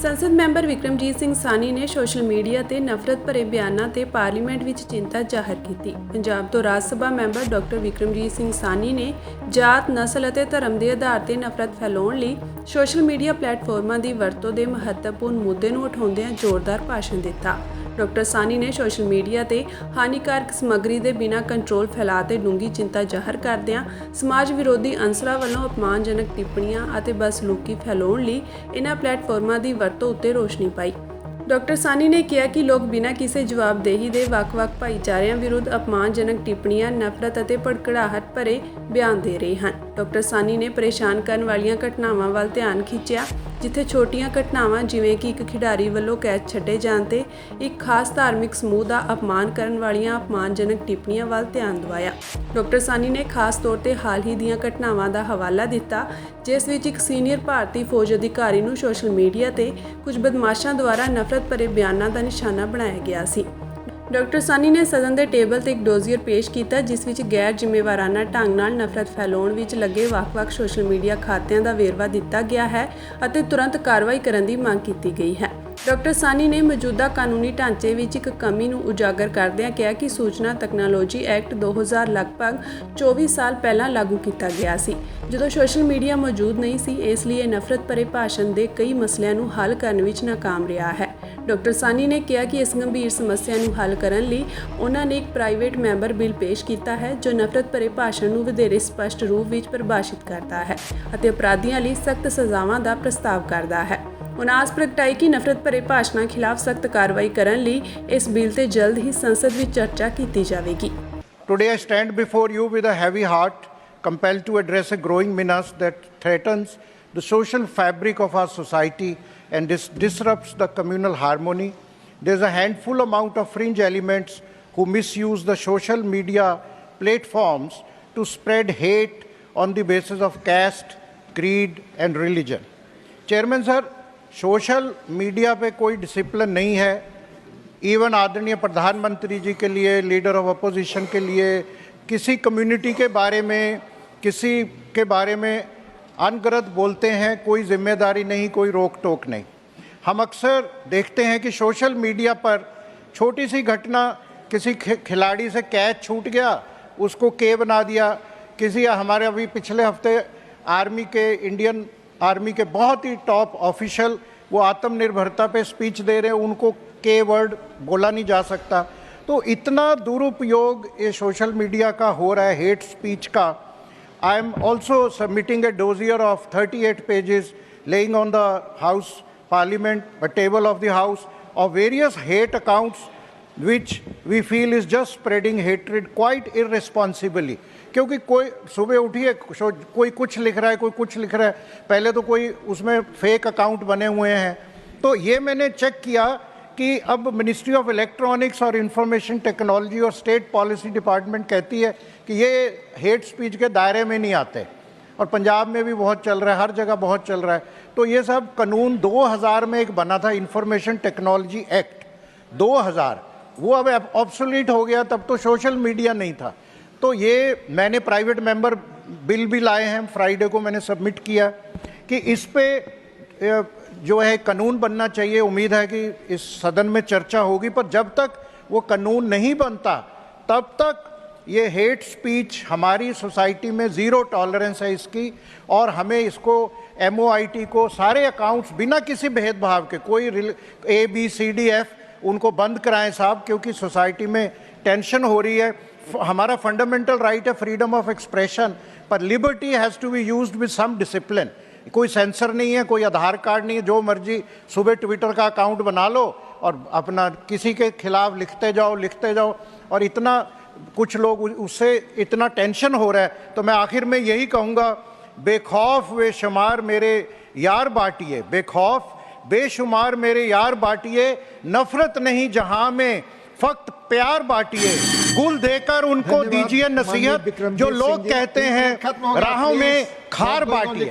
संसद मैंबर विक्रमजीत सिंह सानी ने सोशल मीडिया ते नफरत भरे बयानां ते पार्लीमेंट विच चिंता जाहिर की। पंजाब तो राज सभा मैंबर डॉक्टर विक्रमजीत सिंह सानी ने जात नस्ल अते धर्म के आधार ते नफरत फैलाउण लई सोशल मीडिया प्लेटफॉर्मां की वरतों के महत्वपूर्ण मुद्दे नूं उठाउंदिआं जोरदार भाषण दिता। डॉक्टर सानी ने सोशल मीडिया ते हानिकारक समग्री के बिना कंट्रोल फैलाव ते डूंगी चिंता जाहिर करदिआं समाज विरोधी अंसरां वल्लों अपमानजनक टिप्पणियां अते बदसलूकी फैलाउण लई इन्हां प्लेटफॉर्मां की वरतों उत्ते रोशनी पाई। डॉक्टर सानी ने कहा कि लोग बिना किसी जवाबदेही के ਵੱਖ-ਵੱਖ भाईचारिਆਂ विरुद्ध अपमानजनक टिप्पणियां नफरत ਅਤੇ ਭੜਕੜਾਹਟ ਭਰੇ ਬਿਆਨ ਦੇ ਰਹੇ ਹਨ। डॉक्टर सानी ने परेशान करने वाली घटनावां ਵੱਲ ਧਿਆਨ खिंचिਆ जिथे छोटियां घटनावां जिवें कि एक खिडारी ਵੱਲੋਂ कैच छड्डे जाण ते एक खास धार्मिक समूह का अपमान करने वाली अपमानजनक टिप्पणियां ਵੱਲ ਧਿਆਨ दिवाया। डॉक्टर सानी ने खास तौर पर हाल ही ਦੀਆਂ घटनावां का हवाला दिता जिस विच एक सीनियर भारतीय फौज अधिकारी नूं सोशल मीडिया ते कुछ बदमाशां द्वारा नफरत भरे बयानां का निशाना बनाया गया सी। डॉक्टर सानी ने सदन के टेबल ते एक डोजियर पेश किया जिस विच गैर जिम्मेवाराना ढंग नाल नफरत फैलाउण विच लगे ਵੱਖ-ਵੱਖ सोशल मीडिया खातिਆਂ का वेरवा दिता गया है और तुरंत कार्रवाई करने की मांग की गई है। डॉक्टर सानी ने मौजूदा कानूनी ढांचे विच एक कमी नूं उजागर करदिआं कहा कि सूचना तकनोलॉजी एक्ट 2000 लगभग 24 साल पहला लागू किया गया सी जदों सोशल मीडिया मौजूद नहीं सी, इसलिए नफरत भरे भाषण के कई मसलिਆਂ नूं हल करने विच नाकाम रहा है। डॉक्टर सानी ने कहा कि इस गंभीर समस्या नूं हल करने लई उन्होंने एक प्राइवेट मैंबर बिल पेश किया है जो नफरत भरे भाषण नूं वधेरे स्पष्ट रूप विच परिभाषित करता है और अपराधियों लई सख्त सज़ावां का प्रस्ताव करता है। उन्होंने आस प्रगटाई कि नफरत भरे भाषणों खिलाफ सख्त कार्रवाई करने लई इस बिल ते जल्द ही संसद में चर्चा की जाएगी। Today I stand before you with a heavy heart, compelled to address a growing menace that threatens the social fabric of our society and disrupts the communal harmony. There is a handful amount of fringe elements who misuse the social media platforms to spread hate on the basis of caste, creed and religion. Chairman sir, social media पे कोई discipline नहीं है। Even आदरणीय प्रधानमंत्री जी के लिए, leader of opposition के लिए, किसी कम्युनिटी के बारे में, किसी के बारे में अनगढ़ंत बोलते हैं, कोई जिम्मेदारी नहीं, कोई रोक टोक नहीं। हम अक्सर देखते हैं कि सोशल मीडिया पर छोटी सी घटना, किसी खिलाड़ी से कैच छूट गया, उसको के बना दिया। किसी हमारे अभी पिछले हफ्ते आर्मी के, इंडियन आर्मी के बहुत ही टॉप ऑफिशियल वो आत्मनिर्भरता पे स्पीच दे रहे हैं, उनको के वर्ड बोला नहीं जा सकता। तो इतना दुरुपयोग ये सोशल मीडिया का हो रहा है, हेट स्पीच का। I am also submitting A dossier of 38 pages laying on the house parliament table of the house of various hate accounts which we feel is just spreading hatred quite irresponsibly। क्योंकि कोई सुबह उठिए, कोई कुछ लिख रहा है, कोई कुछ लिख रहा है, पहले तो कोई उसमें फेक अकाउंट बने हुए हैं। तो ये मैंने चेक किया कि अब मिनिस्ट्री ऑफ इलेक्ट्रॉनिक्स और इंफॉर्मेशन टेक्नोलॉजी और स्टेट पॉलिसी डिपार्टमेंट कहती है कि ये हेट स्पीच के दायरे में नहीं आते, और पंजाब में भी बहुत चल रहा है, हर जगह बहुत चल रहा है। तो ये सब कानून 2000 में एक बना था, इंफॉर्मेशन टेक्नोलॉजी एक्ट 2000, वो अब ऑब्सोलीट हो गया, तब तो सोशल मीडिया नहीं था। तो ये मैंने प्राइवेट मेंबर बिल भी लाए हैं, फ्राइडे को मैंने सबमिट किया कि इस पे जो है कानून बनना चाहिए। उम्मीद है कि इस सदन में चर्चा होगी, पर जब तक वो कानून नहीं बनता तब तक ये हेट स्पीच हमारी सोसाइटी में ज़ीरो टॉलरेंस है इसकी, और हमें इसको MOIT को सारे अकाउंट्स बिना किसी भेदभाव के, कोई ABCDF उनको बंद कराएं साहब, क्योंकि सोसाइटी में टेंशन हो रही है। हमारा फंडामेंटल राइट है फ्रीडम ऑफ एक्सप्रेशन, पर liberty has to be used with some discipline. कोई सेंसर नहीं है, कोई आधार कार्ड नहीं है, जो मर्जी सुबह ट्विटर का अकाउंट बना लो और अपना किसी के खिलाफ लिखते जाओ, और इतना कुछ लोग उससे इतना टेंशन हो रहा है। तो मैं आखिर में यही कहूँगा, बेखौफ बेशुमार मेरे यार बाटिए, बेखौफ बेशुमार मेरे यार बाटिए, नफरत नहीं जहां में फक्त प्यार बाटिए, गुल देकर उनको दीजिए नसीहत, जो लोग कहते हैं राहों में खार बाटिए।